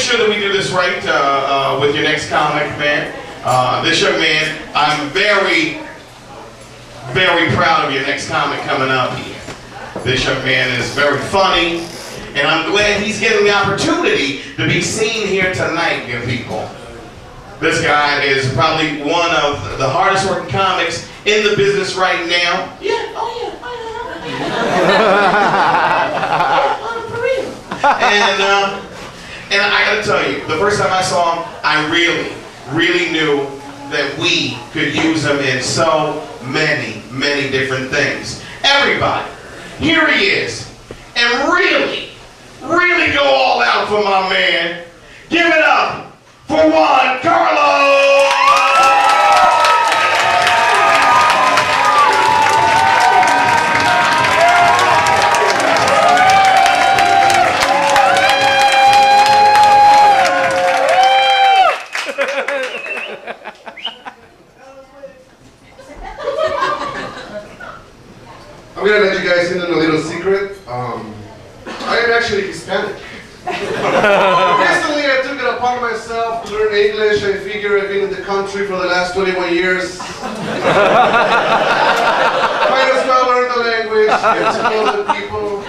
sure that we do this right with your next comic, man. This young man, I'm very, very proud of your next comic coming up here. This young man is very funny, and I'm glad he's getting the opportunity to be seen here tonight, you people. This guy is probably one of the hardest working comics in the business right now. Yeah, oh yeah. For real. And I gotta tell you, the first time I saw him, I really knew that we could use him in so many different things. Everybody, here he is, and really go all out for my man. Give it up for Juan Carlos! I'm gonna let you guys in on a little secret. I am actually Hispanic. Recently, I took it upon myself to learn English. I figure I've been in the country for the last 21 years. Might as well learn the language, get to know the people.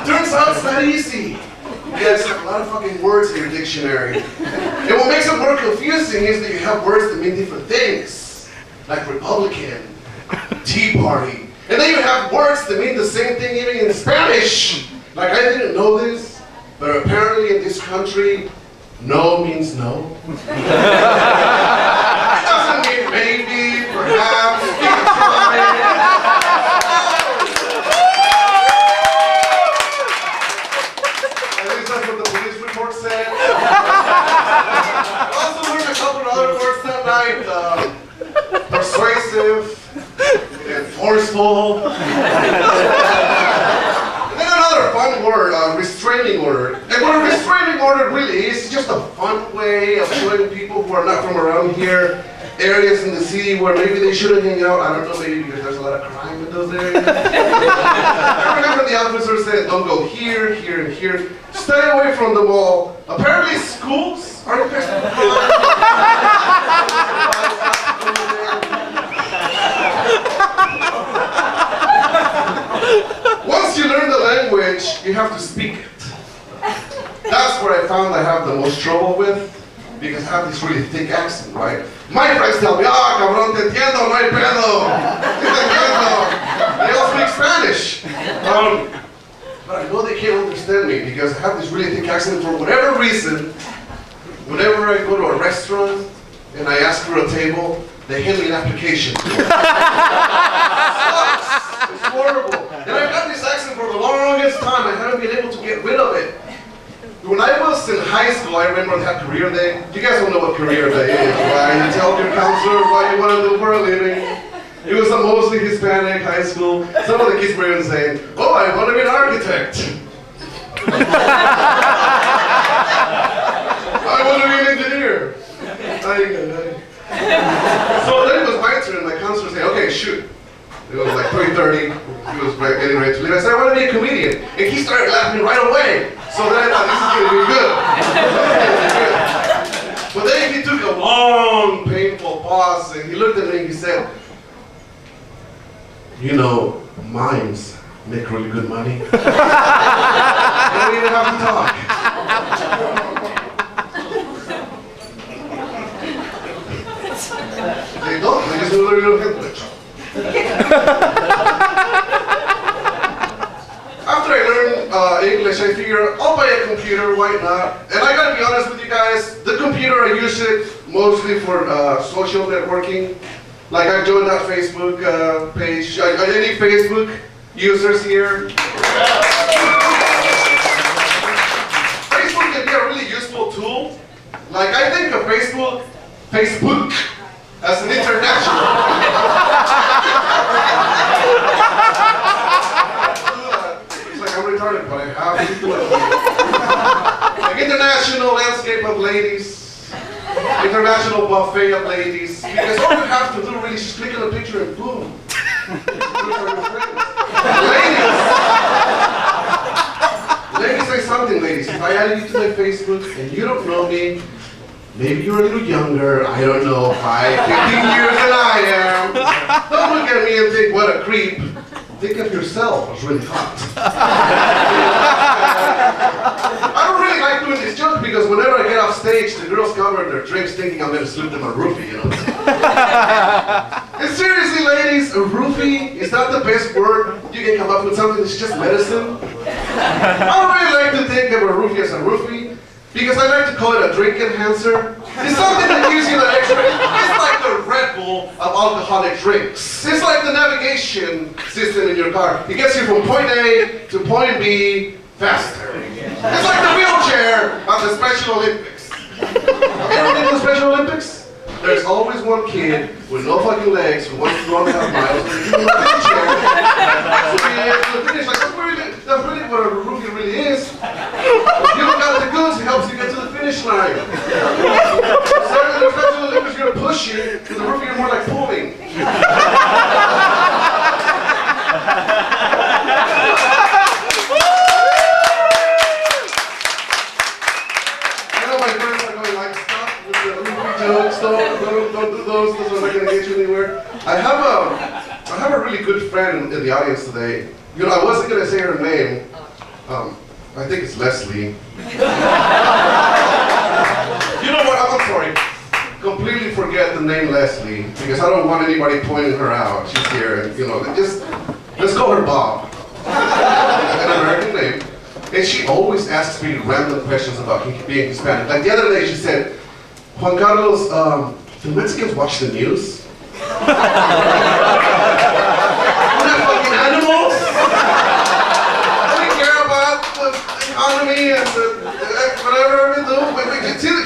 Turns out it's not easy. You guys have a lot of fucking words in your dictionary. And what makes it more confusing is that you have words that mean different things. Like Republican, Tea Party. And then you have words that mean the same thing even in Spanish. Like, I didn't know this, but apparently in this country, no means no. It doesn't mean maybe, perhaps, you can try. At least that's what the police report said. I also learned a couple of other words that night. Persuasive and forceful. Fun word, restraining order. And what a restraining order really is just a fun way of showing people who are not from around here areas in the city where maybe they shouldn't hang out. I don't know, maybe because there's a lot of crime in those areas. I remember the officer said, don't go here, here, and here. Stay away from the mall. Apparently schools are the best. Once you learn the language, you have to speak it. That's where I found I have the most trouble with, because I have this really thick accent, right? My friends tell me, ah, cabrón, te entiendo, no hay pedo. They all speak Spanish. But I know they can't understand me because I have this really thick accent for whatever reason. Whenever I go to a restaurant and I ask for a table, they hand me an application. It's horrible. And I've had this accent for the longest time. I haven't been able to get rid of it. When I was in high school, I remember that career day. You guys don't know what career day is, right? You tell your counselor what you want to do for a living. It was a mostly Hispanic high school. Some of the kids were even saying, oh, I want to be an architect. I want to be an engineer. So then it was my turn. My counselor said, okay, shoot. It was like 3:30. He was getting ready to leave. I said, I want to be a comedian. And he started laughing right away. So then I thought, this is going to be good. But then he took a long, painful pause and he looked at me and he said, you know, mimes make really good money. And we didn't have to talk. They don't, they just do a little English. After I learned English, I figured I'll buy a computer, why not? And I gotta be honest with you guys, the computer I use it mostly for social networking. Like I joined that Facebook page. Any Facebook users here? Facebook can be a really useful tool. Like I think of Facebook as an international. It's like I'm retarded, but I have to do it. Like international landscape of ladies. International buffet of ladies. Because all you have to do really is just click on a picture and boom. Ladies. let me say something, ladies. If I added you to my Facebook and you don't know me, maybe you're a little younger, I don't know, 5, 15 years than I am. Don't look at me and think, what a creep. Think of yourself as really hot. I don't really like doing this joke because whenever I get off stage, the girls cover their drinks thinking I'm going to slip them a roofie, you know. And seriously, ladies, a roofie is not the best word you can come up with something that's just medicine. I don't really like to think of a roofie as a roofie because I like to call it a drink enhancer. It's something that gives you the extra. It's like the Red Bull of alcoholic drinks. It's like the navigation system in your car. It gets you from point A to point B faster. It's like the wheelchair of the Special Olympics. You ever been to the Special Olympics? There's always one kid with no fucking legs who wants to run 1.5 miles and he's in a wheelchair. So he gets to the finish. Like, that's really what a roofie really is. You look out the goods, it helps you get to the finish line. So in the Special Olympics, you're pushing, to the roofie, you're more like pulling. Jokes, don't do those are not going to get you anywhere. I have a really good friend in the audience today. You know, I wasn't going to say her name. I think it's Leslie. You know what, I'm sorry. Completely forget the name Leslie, because I don't want anybody pointing her out. She's here, and you know, let's call her Bob. An American name. And she always asks me random questions about being Hispanic. Like the other day she said, Juan Carlos, do Mexicans watch the news? We're not fucking animals? We care about the economy and whatever we do.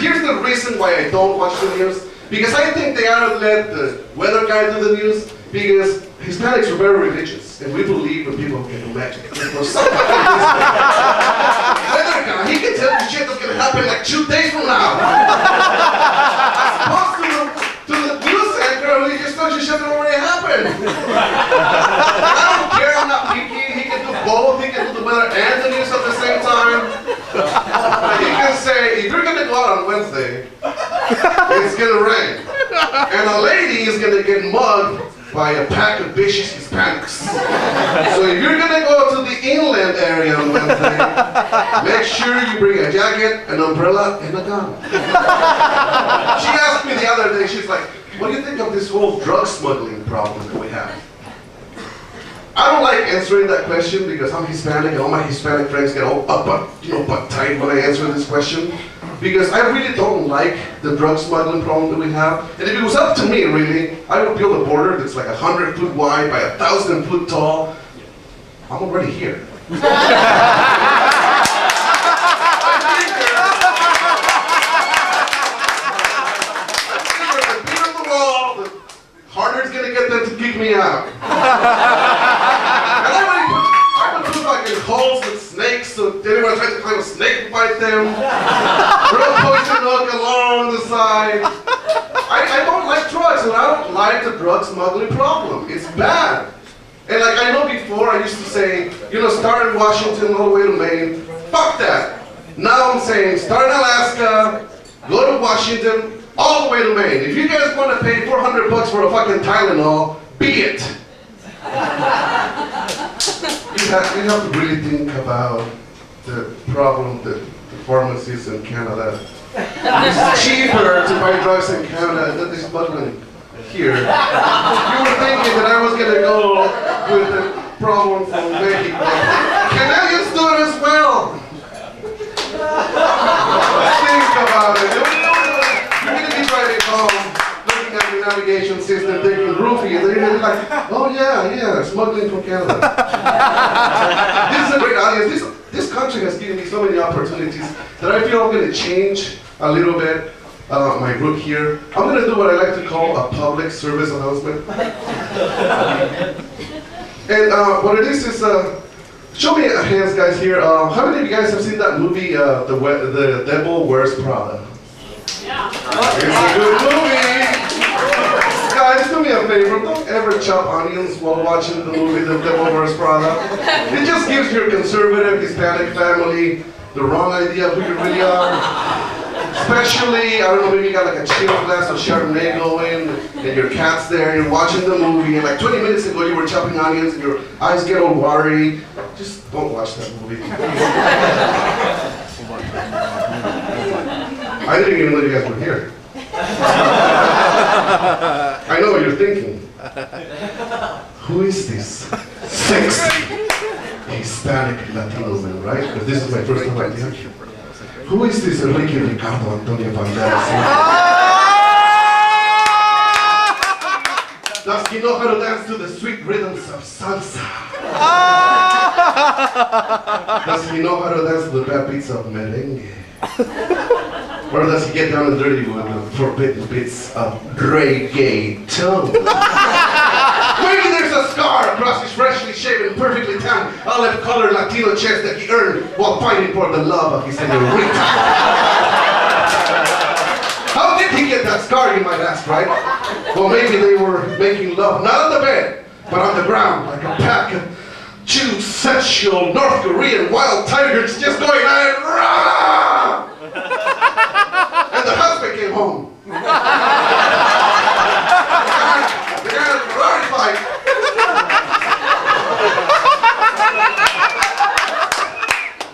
Here's the reason why I don't watch the news. Because I think they ought to let the weather guy do the news, because Hispanics are very religious, and we believe in people who can do magic. Weather guy, he can tell you shit that's gonna happen like 2 days from now. As opposed to the news anchor who just tells you shit that already happened. I don't care, I'm not picky. He can do both. He can do the weather and the news at the same time. He can say, if you're gonna go out on Wednesday, it's gonna rain. And a lady is gonna get mugged by a pack of vicious Hispanics. So if you're gonna go to the inland area on Wednesday, make sure you bring a jacket, an umbrella, and a gun. She asked me the other day, she's like, what do you think of this whole drug smuggling problem that we have? I don't like answering that question because I'm Hispanic and all my Hispanic friends get all uptight when I answer this question. Because I really don't like the drug smuggling problem that we have. And if it was up to me, really, I would build a border that's like 100 foot wide by 1,000 foot tall. I'm already here. The bigger the wall, the harder it's gonna get them to kick me out. And I would put like in holes with snakes, so anyone tries to climb a snake and fight them. Real poison oak along the side. I don't like drugs, and I don't like the drug smuggling problem. It's bad. And like I know before, I used to say, you know, start in Washington all the way to Maine. Fuck that. Now I'm saying, start in Alaska, go to Washington, all the way to Maine. If you guys want to pay $400 for a fucking Tylenol, be it. You have to really think about the problem that the pharmacies in Canada. It's cheaper to buy drugs in Canada than this smuggling here. You were thinking that I was going to go with the problem from Mexico. Canadians do it as well. Think about it. You're going to be driving home, looking at the navigation system, thinking roofie, and then you're going to be like, oh yeah, smuggling from Canada. This is a great audience. This country has given me so many opportunities that I feel I'm going to change a little bit my route here. I'm going to do what I like to call a public service announcement. And what it is, show me hands, guys, here. How many of you guys have seen that movie, The Devil Wears Prada? Yeah. It's a good movie. It's got Guys, do me a favor, don't ever chop onions while watching the movie The Devil Wears Prada. It just gives your conservative Hispanic family the wrong idea of who you really are. Especially, I don't know, maybe you got like a chill glass of Chardonnay going, and your cat's there, and you're watching the movie, and like 20 minutes ago you were chopping onions, and your eyes get all watery. Just don't watch that movie. I didn't even know you guys were here. I know what you're thinking. Who is this sexy Hispanic Latino man, right? Because this is my first time right here. Who is this Enrique Ricardo Antonio Banderas? Does he know how to dance to the sweet rhythms of salsa? Does he know how to dance to the bad beats of merengue? Or does he get down and dirty with the forbidden bits of reggaeton? Maybe there's a scar across his freshly shaven, perfectly tanned, olive-colored Latino chest that he earned while fighting for the love of his señorita. How did he get that scar, you might ask, right? Well, maybe they were making love, not on the bed, but on the ground, like a pack of Jew, sensual North Korean wild tigers just going at it. Rah! And the husband came home. The guy had a karate fight.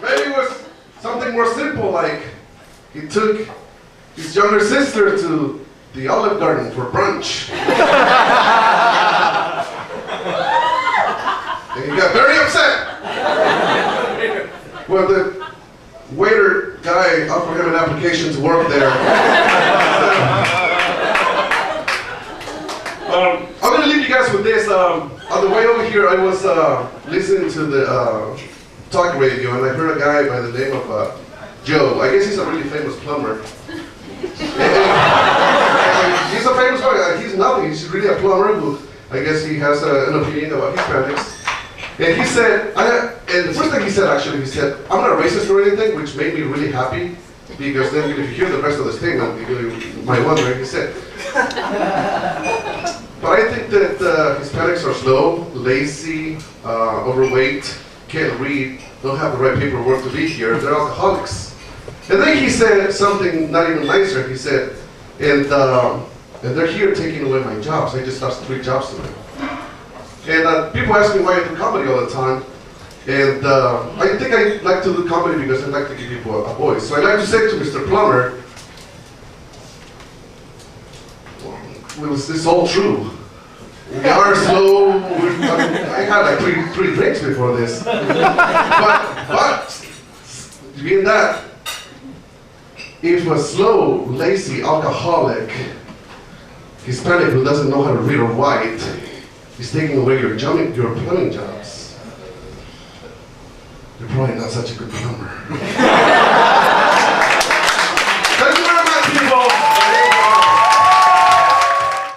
Maybe it was something more simple, like he took his younger sister to the Olive Garden for brunch. And he got very upset when the waiter guy offered him an application to work there. I'm going to leave you guys with this. On the way over here, I was listening to the talk radio, and I heard a guy by the name of Joe. I guess he's a really famous plumber. He's a famous guy. He's nothing. He's really a plumber who, I guess he has an opinion about Hispanics. And he said, and the first thing he said, actually, he said, I'm not racist or anything, which made me really happy, because then if you hear the rest of the statement, you might wonder, he said. But I think that Hispanics are slow, lazy, overweight, can't read, don't have the right paperwork to be here, they're alcoholics. And then he said something not even nicer, he said, and they're here taking away my jobs, I just lost 3 jobs to them. And people ask me why I do comedy all the time. And I think I like to do comedy because I like to give people a voice. So I like to say to Mr. Plummer, well, it's all true. We are slow. I had like three drinks before this. But being that, if a slow, lazy, alcoholic, Hispanic who doesn't know how to read or write, he's taking away your plumbing jobs, you're probably not such a good plumber.